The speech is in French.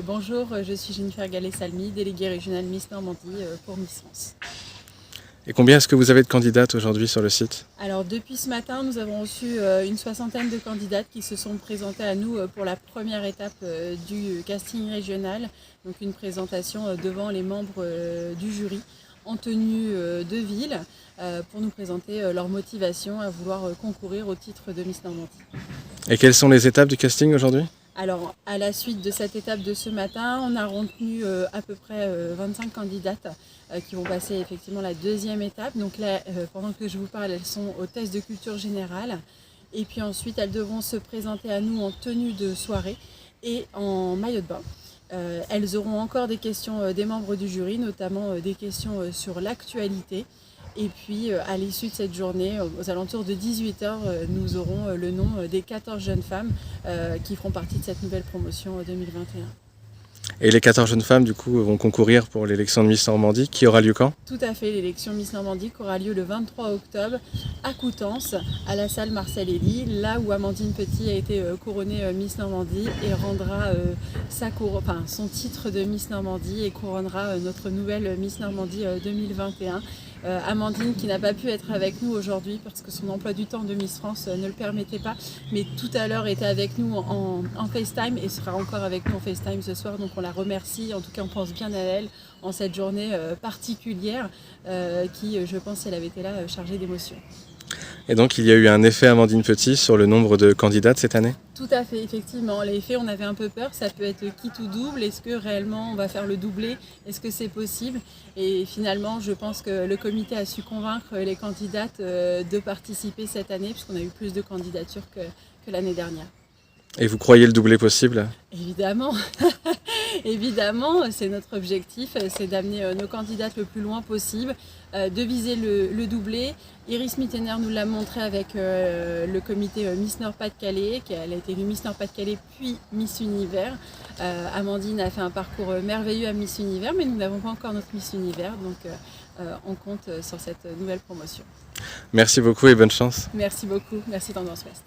Bonjour, je suis Jennifer Gallet-Salmy, déléguée régionale Miss Normandie pour Miss France. Et combien est-ce que vous avez de candidates aujourd'hui sur le site? Alors depuis ce matin, nous avons reçu une soixantaine de candidates qui se sont présentées à nous pour la première étape du casting régional, donc une présentation devant les membres du jury en tenue de ville pour nous présenter leur motivation à vouloir concourir au titre de Miss Normandie. Et quelles sont les étapes du casting aujourd'hui? Alors, à la suite de cette étape de ce matin, on a retenu à peu près 25 candidates qui vont passer effectivement la deuxième étape. Donc là, pendant que je vous parle, elles sont au test de culture générale. Et puis ensuite, elles devront se présenter à nous en tenue de soirée et en maillot de bain. Elles auront encore des questions des membres du jury, notamment des questions sur l'actualité. Et puis à l'issue de cette journée, aux alentours de 18h, nous aurons le nom des 14 jeunes femmes qui feront partie de cette nouvelle promotion 2021. Et les 14 jeunes femmes du coup vont concourir pour l'élection de Miss Normandie qui aura lieu quand? Tout à fait, l'élection Miss Normandie qui aura lieu le 23 octobre à Coutances, à la salle Marcel Elie, là où Amandine Petit a été couronnée Miss Normandie et rendra son titre de Miss Normandie et couronnera notre nouvelle Miss Normandie 2021. Amandine qui n'a pas pu être avec nous aujourd'hui parce que son emploi du temps de Miss France ne le permettait pas, mais tout à l'heure était avec nous en FaceTime et sera encore avec nous en FaceTime ce soir, donc on la remercie, en tout cas on pense bien à elle en cette journée particulière qui, je pense, si elle avait été là, chargée d'émotions. Et donc il y a eu un effet Amandine Petit sur le nombre de candidates cette année? Tout à fait, effectivement. L'effet, on avait un peu peur, ça peut être quitte ou double. Est-ce que réellement on va faire le doublé? Est-ce que c'est possible? Et finalement, je pense que le comité a su convaincre les candidates de participer cette année, puisqu'on a eu plus de candidatures que l'année dernière. Et vous croyez le doublé possible? Évidemment, évidemment, c'est notre objectif, c'est d'amener nos candidates le plus loin possible, de viser le doublé. Iris Mittener nous l'a montré avec le comité Miss Nord-Pas-de-Calais, elle a été élue Miss Nord-Pas-de-Calais puis Miss Univers. Amandine a fait un parcours merveilleux à Miss Univers, mais nous n'avons pas encore notre Miss Univers, donc on compte sur cette nouvelle promotion. Merci beaucoup et bonne chance. Merci beaucoup, merci Tendance Ouest.